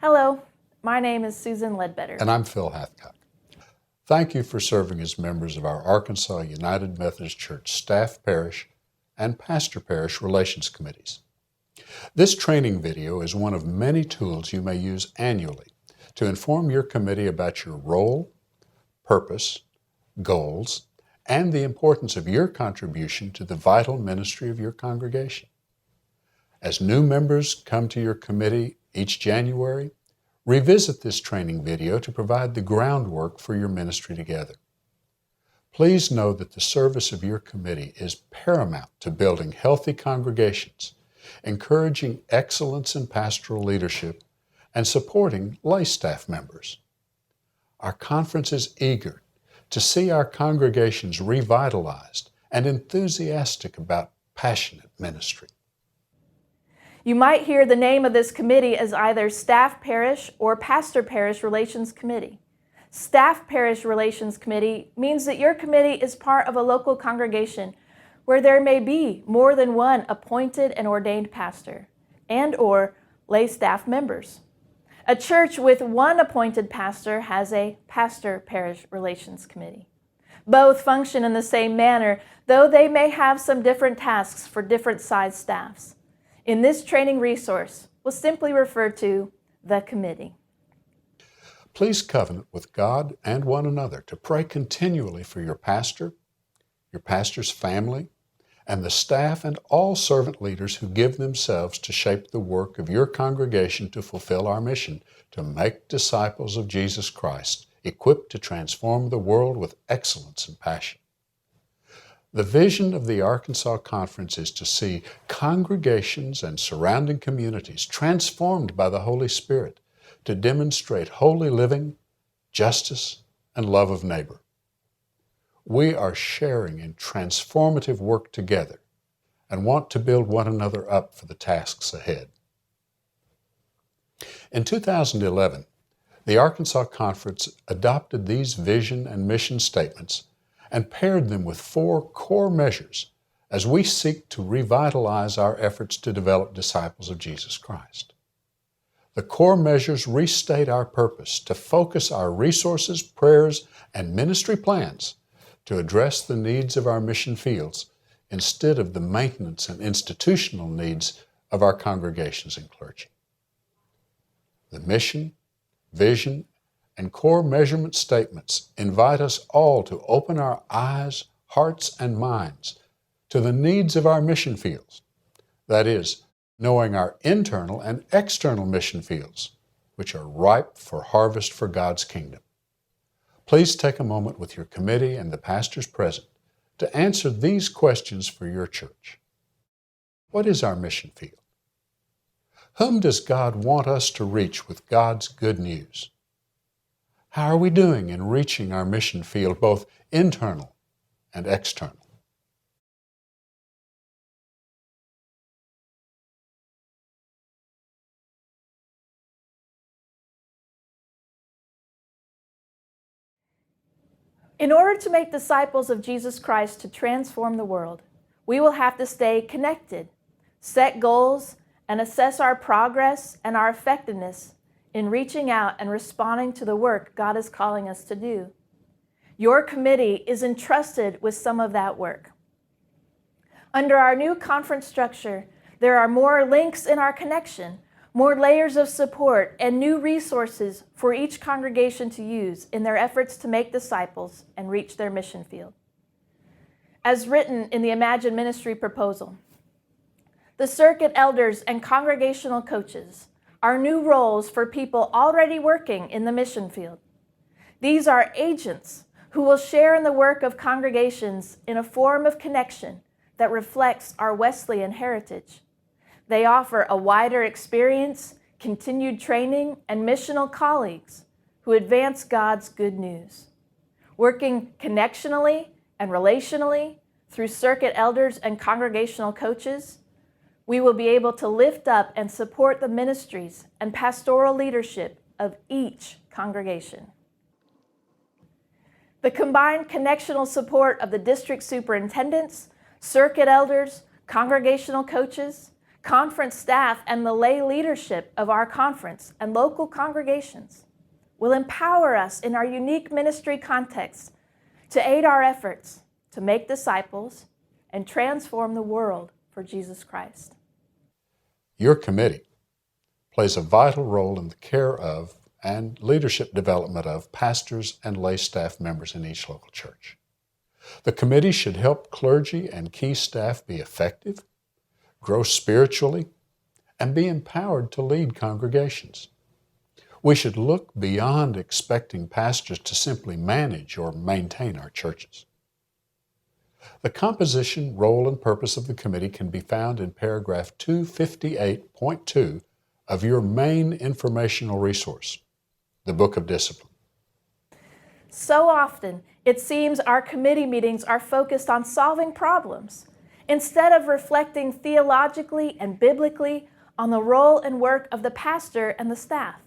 Hello, my name is Susan Ledbetter. And I'm Phil Hathcock. Thank you for serving as members of our Arkansas United Methodist Church Staff Parish and Pastor Parish Relations Committees. This training video is one of many tools you may use annually to inform your committee about your role, purpose, goals, and the importance of your contribution to the vital ministry of your congregation. As new members come to your committee each January, revisit this training video to provide the groundwork for your ministry together. Please know that the service of your committee is paramount to building healthy congregations, encouraging excellence in pastoral leadership, and supporting lay staff members. Our conference is eager to see our congregations revitalized and enthusiastic about passionate ministry. You might hear the name of this committee as either Staff Parish or Pastor Parish Relations Committee. Staff Parish Relations Committee means that your committee is part of a local congregation where there may be more than one appointed and ordained pastor and/or lay staff members. A church with one appointed pastor has a Pastor Parish Relations Committee. Both function in the same manner, though they may have some different tasks for different size staffs. In this training resource, we'll simply refer to the committee. Please covenant with God and one another to pray continually for your pastor's family, and the staff and all servant leaders who give themselves to shape the work of your congregation to fulfill our mission to make disciples of Jesus Christ, equipped to transform the world with excellence and passion. The vision of the Arkansas Conference is to see congregations and surrounding communities transformed by the Holy Spirit to demonstrate holy living, justice, and love of neighbor. We are sharing in transformative work together and want to build one another up for the tasks ahead. In 2011, the Arkansas Conference adopted these vision and mission statements and paired them with 4 core measures as we seek to revitalize our efforts to develop disciples of Jesus Christ. The core measures restate our purpose to focus our resources, prayers, and ministry plans to address the needs of our mission fields instead of the maintenance and institutional needs of our congregations and clergy. The mission, vision, and core measurement statements invite us all to open our eyes, hearts, and minds to the needs of our mission fields. That is, knowing our internal and external mission fields, which are ripe for harvest for God's kingdom. Please take a moment with your committee and the pastors present to answer these questions for your church. What is our mission field? Whom does God want us to reach with God's good news? How are we doing in reaching our mission field, both internal and external? In order to make disciples of Jesus Christ to transform the world, we will have to stay connected, set goals, and assess our progress and our effectiveness in reaching out and responding to the work God is calling us to do. Your committee is entrusted with some of that work. Under our new conference structure, there are more links in our connection, more layers of support, and new resources for each congregation to use in their efforts to make disciples and reach their mission field. As written in the Imagine Ministry proposal, the circuit elders and congregational coaches are new roles for people already working in the mission field. These are agents who will share in the work of congregations in a form of connection that reflects our Wesleyan heritage. They offer a wider experience, continued training, and missional colleagues who advance God's good news. Working connectionally and relationally through circuit elders and congregational coaches, we will be able to lift up and support the ministries and pastoral leadership of each congregation. The combined connectional support of the district superintendents, circuit elders, congregational coaches, conference staff and the lay leadership of our conference and local congregations will empower us in our unique ministry context to aid our efforts to make disciples and transform the world for Jesus Christ. Your committee plays a vital role in the care of and leadership development of pastors and lay staff members in each local church. The committee should help clergy and key staff be effective, grow spiritually, and be empowered to lead congregations. We should look beyond expecting pastors to simply manage or maintain our churches. The composition, role, and purpose of the committee can be found in paragraph 258.2 of your main informational resource, the Book of Discipline. So often, it seems our committee meetings are focused on solving problems instead of reflecting theologically and biblically on the role and work of the pastor and the staff.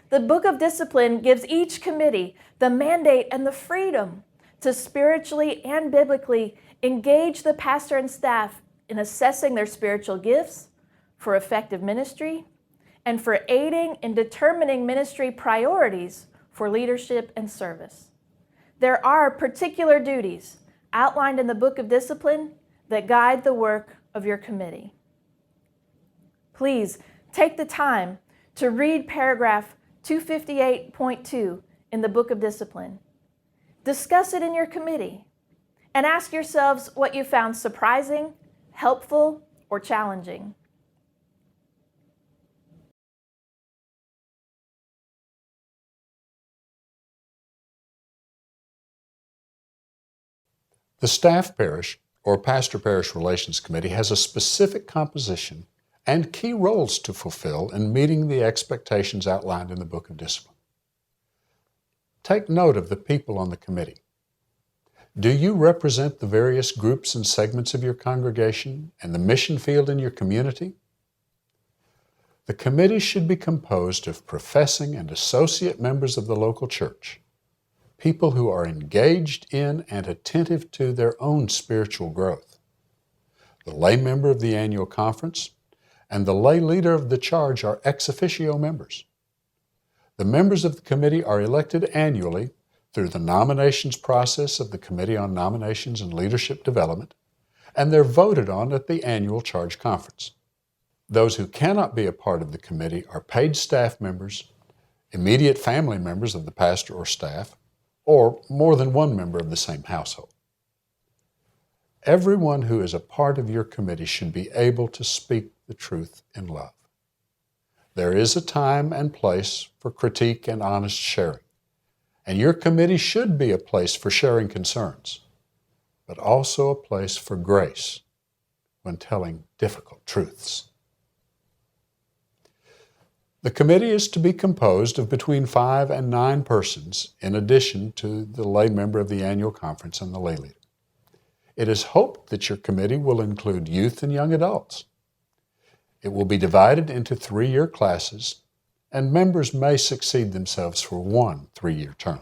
The Book of Discipline gives each committee the mandate and the freedom to spiritually and biblically engage the pastor and staff in assessing their spiritual gifts for effective ministry and for aiding in determining ministry priorities for leadership and service. There are particular duties outlined in the Book of Discipline that guide the work of your committee. Please take the time to read paragraph 258.2 in the Book of Discipline. Discuss it in your committee and ask yourselves what you found surprising, helpful, or challenging. The Staff Parish or Pastor-Parish Relations Committee has a specific composition and key roles to fulfill in meeting the expectations outlined in the Book of Discipline. Take note of the people on the committee. Do you represent the various groups and segments of your congregation and the mission field in your community? The committee should be composed of professing and associate members of the local church, people who are engaged in and attentive to their own spiritual growth. The lay member of the annual conference and the lay leader of the charge are ex officio members. The members of the committee are elected annually through the nominations process of the Committee on Nominations and Leadership Development, and they're voted on at the annual charge conference. Those who cannot be a part of the committee are paid staff members, immediate family members of the pastor or staff, or more than one member of the same household. Everyone who is a part of your committee should be able to speak the truth in love. There is a time and place for critique and honest sharing, and your committee should be a place for sharing concerns, but also a place for grace when telling difficult truths. The committee is to be composed of between 5 and 9 persons, in addition to the lay member of the annual conference and the lay leader. It is hoped that your committee will include youth and young adults. It will be divided into 3-year classes, and members may succeed themselves for 1 3-year term.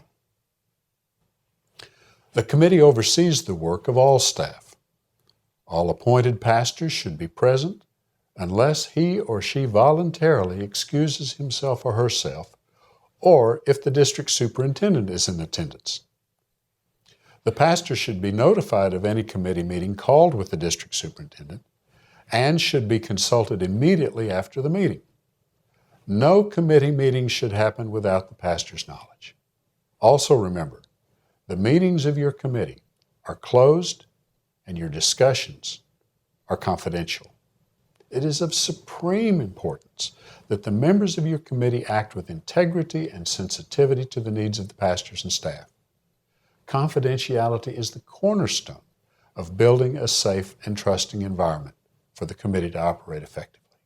The committee oversees the work of all staff. All appointed pastors should be present unless he or she voluntarily excuses himself or herself, or if the district superintendent is in attendance. The pastor should be notified of any committee meeting called with the district superintendent and should be consulted immediately after the meeting. No committee meeting should happen without the pastor's knowledge. Also remember, the meetings of your committee are closed and your discussions are confidential. It is of supreme importance that the members of your committee act with integrity and sensitivity to the needs of the pastors and staff. Confidentiality is the cornerstone of building a safe and trusting environment for the committee to operate effectively.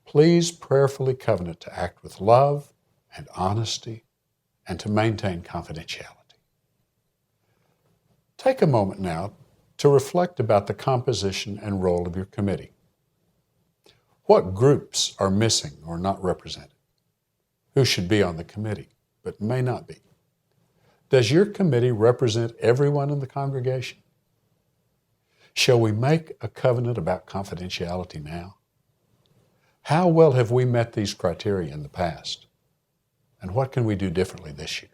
Please prayerfully covenant to act with love and honesty and to maintain confidentiality. Take a moment now to reflect about the composition and role of your committee. What groups are missing or not represented? Who should be on the committee but may not be? Does your committee represent everyone in the congregation? Shall we make a covenant about confidentiality now? How well have we met these criteria in the past? And what can we do differently this year?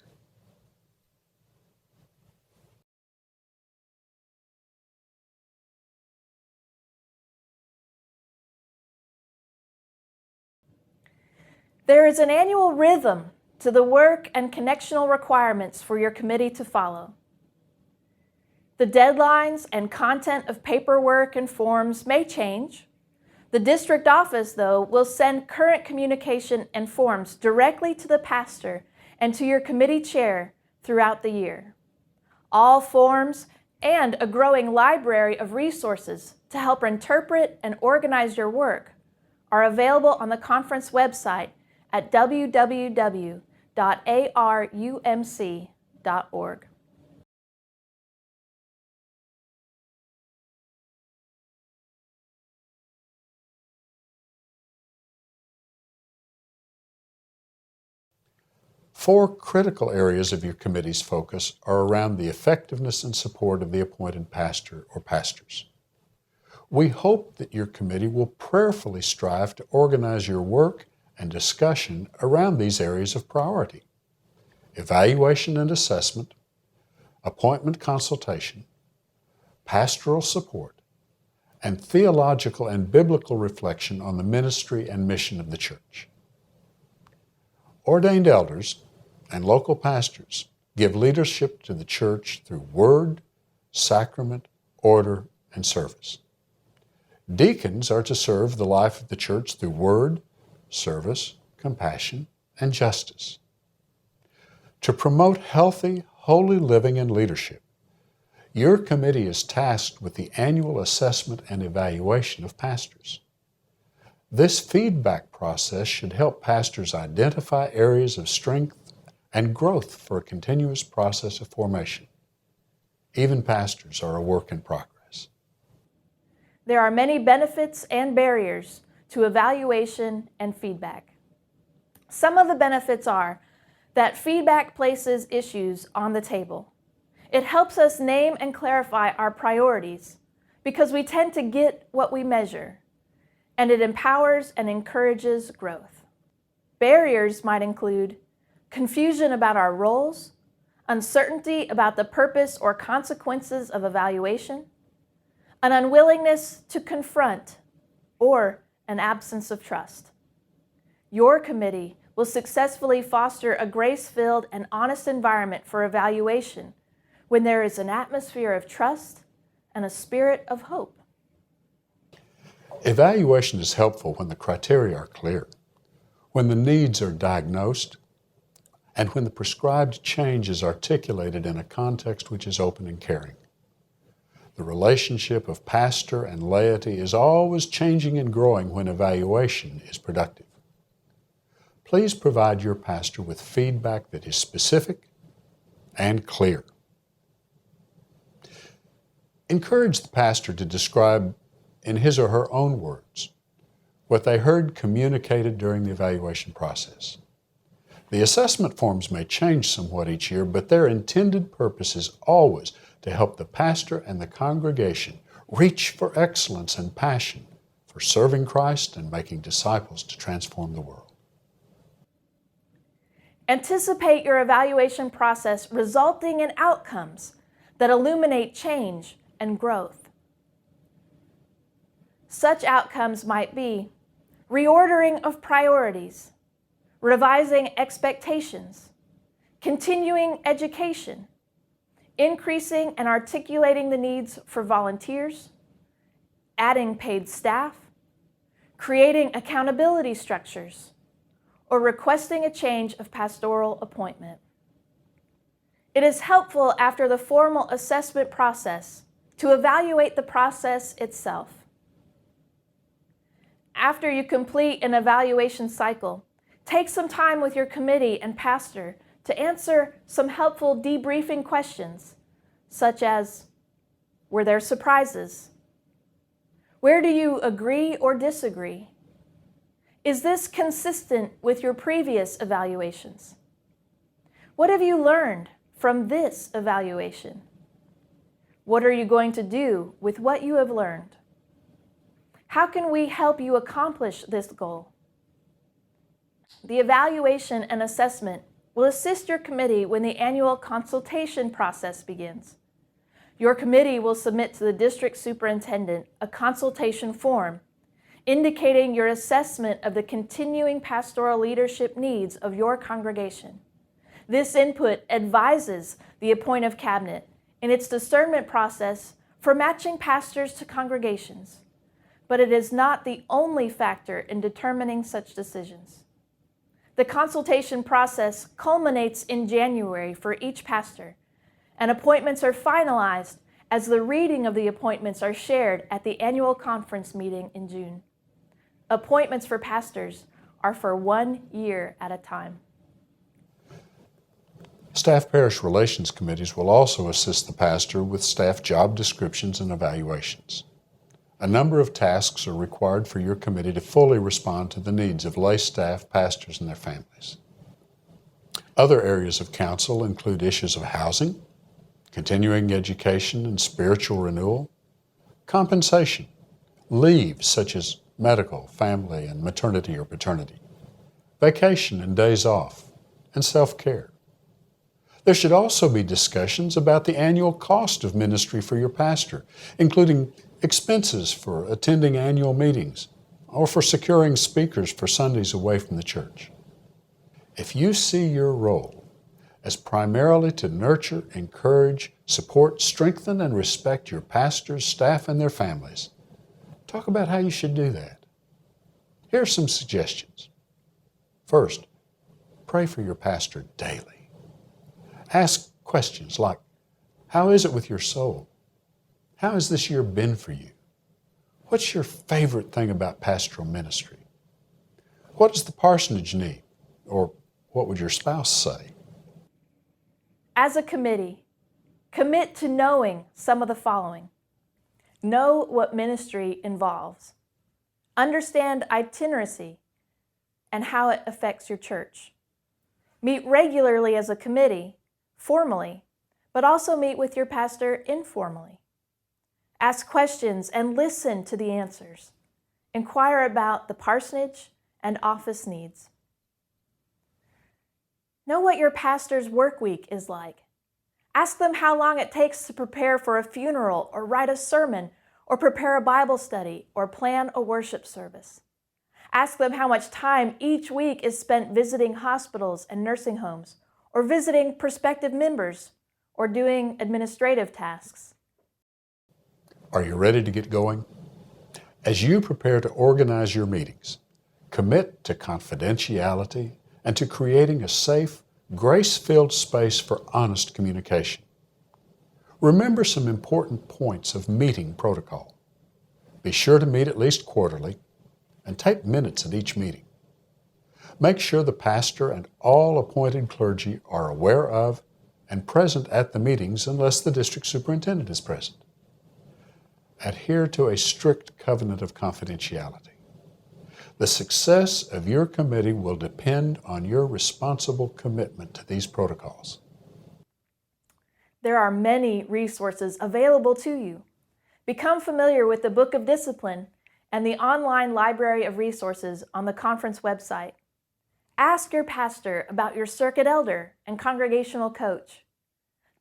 There is an annual rhythm to the work and connectional requirements for your committee to follow. The deadlines and content of paperwork and forms may change. The district office, though, will send current communication and forms directly to the pastor and to your committee chair throughout the year. All forms and a growing library of resources to help interpret and organize your work are available on the conference website at www.arumc.org. Four critical areas of your committee's focus are around the effectiveness and support of the appointed pastor or pastors. We hope that your committee will prayerfully strive to organize your work and discussion around these areas of priority: evaluation and assessment, appointment consultation, pastoral support, and theological and biblical reflection on the ministry and mission of the church. Ordained elders and local pastors give leadership to the church through word, sacrament, order, and service. Deacons are to serve the life of the church through word, service, compassion, and justice. To promote healthy, holy living and leadership, your committee is tasked with the annual assessment and evaluation of pastors. This feedback process should help pastors identify areas of strength and growth for a continuous process of formation. Even pastors are a work in progress. There are many benefits and barriers to evaluation and feedback. Some of the benefits are that feedback places issues on the table. It helps us name and clarify our priorities because we tend to get what we measure, and it empowers and encourages growth. Barriers might include confusion about our roles, uncertainty about the purpose or consequences of evaluation, an unwillingness to confront, or an absence of trust. Your committee will successfully foster a grace-filled and honest environment for evaluation when there is an atmosphere of trust and a spirit of hope. Evaluation is helpful when the criteria are clear, when the needs are diagnosed, and when the prescribed change is articulated in a context which is open and caring. The relationship of pastor and laity is always changing and growing when evaluation is productive. Please provide your pastor with feedback that is specific and clear. Encourage the pastor to describe in his or her own words what they heard communicated during the evaluation process. The assessment forms may change somewhat each year, but their intended purpose is always to help the pastor and the congregation reach for excellence and passion for serving Christ and making disciples to transform the world. Anticipate your evaluation process resulting in outcomes that illuminate change and growth. Such outcomes might be reordering of priorities, revising expectations, continuing education, increasing and articulating the needs for volunteers, adding paid staff, creating accountability structures, or requesting a change of pastoral appointment. It is helpful after the formal assessment process to evaluate the process itself. After you complete an evaluation cycle, take some time with your committee and pastor to answer some helpful debriefing questions, such as, were there surprises? Where do you agree or disagree? Is this consistent with your previous evaluations? What have you learned from this evaluation? What are you going to do with what you have learned? How can we help you accomplish this goal? The evaluation and assessment will assist your committee when the annual consultation process begins. Your committee will submit to the district superintendent a consultation form indicating your assessment of the continuing pastoral leadership needs of your congregation. This input advises the appointive cabinet in its discernment process for matching pastors to congregations, but it is not the only factor in determining such decisions. The consultation process culminates in January for each pastor, and appointments are finalized as the reading of the appointments are shared at the annual conference meeting in June. Appointments for pastors are for 1 year at a time. Staff Parish Relations committees will also assist the pastor with staff job descriptions and evaluations. A number of tasks are required for your committee to fully respond to the needs of lay staff, pastors, and their families. Other areas of counsel include issues of housing, continuing education and spiritual renewal, compensation, leave such as medical, family, and maternity or paternity, vacation and days off, and self-care. There should also be discussions about the annual cost of ministry for your pastor, including expenses for attending annual meetings or for securing speakers for Sundays away from the church. If you see your role as primarily to nurture, encourage, support, strengthen, and respect your pastors, staff, and their families, talk about how you should do that. Here are some suggestions. First, pray for your pastor daily. Ask questions like, how is it with your soul? How has this year been for you? What's your favorite thing about pastoral ministry? What does the parsonage need? Or what would your spouse say? As a committee, commit to knowing some of the following. Know what ministry involves. Understand itinerancy and how it affects your church. Meet regularly as a committee, formally, but also meet with your pastor informally. Ask questions and listen to the answers. Inquire about the parsonage and office needs. Know what your pastor's work week is like. Ask them how long it takes to prepare for a funeral or write a sermon or prepare a Bible study or plan a worship service. Ask them how much time each week is spent visiting hospitals and nursing homes or visiting prospective members or doing administrative tasks. Are you ready to get going? As you prepare to organize your meetings, commit to confidentiality and to creating a safe, grace-filled space for honest communication. Remember some important points of meeting protocol. Be sure to meet at least quarterly and take minutes at each meeting. Make sure the pastor and all appointed clergy are aware of and present at the meetings unless the district superintendent is present. Adhere to a strict covenant of confidentiality. The success of your committee will depend on your responsible commitment to these protocols. There are many resources available to you. Become familiar with the Book of Discipline and the online library of resources on the conference website. Ask your pastor about your circuit elder and congregational coach.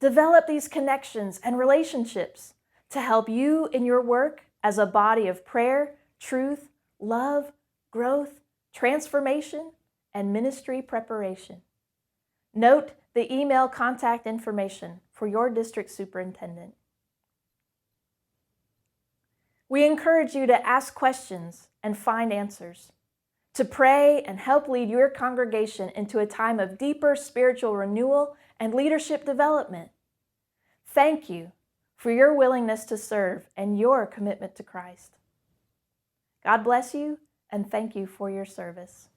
Develop these connections and relationships to help you in your work as a body of prayer, truth, love, growth, transformation, and ministry preparation. Note the email contact information for your district superintendent. We encourage you to ask questions and find answers, to pray and help lead your congregation into a time of deeper spiritual renewal and leadership development. Thank you for your willingness to serve and your commitment to Christ. God bless you, and thank you for your service.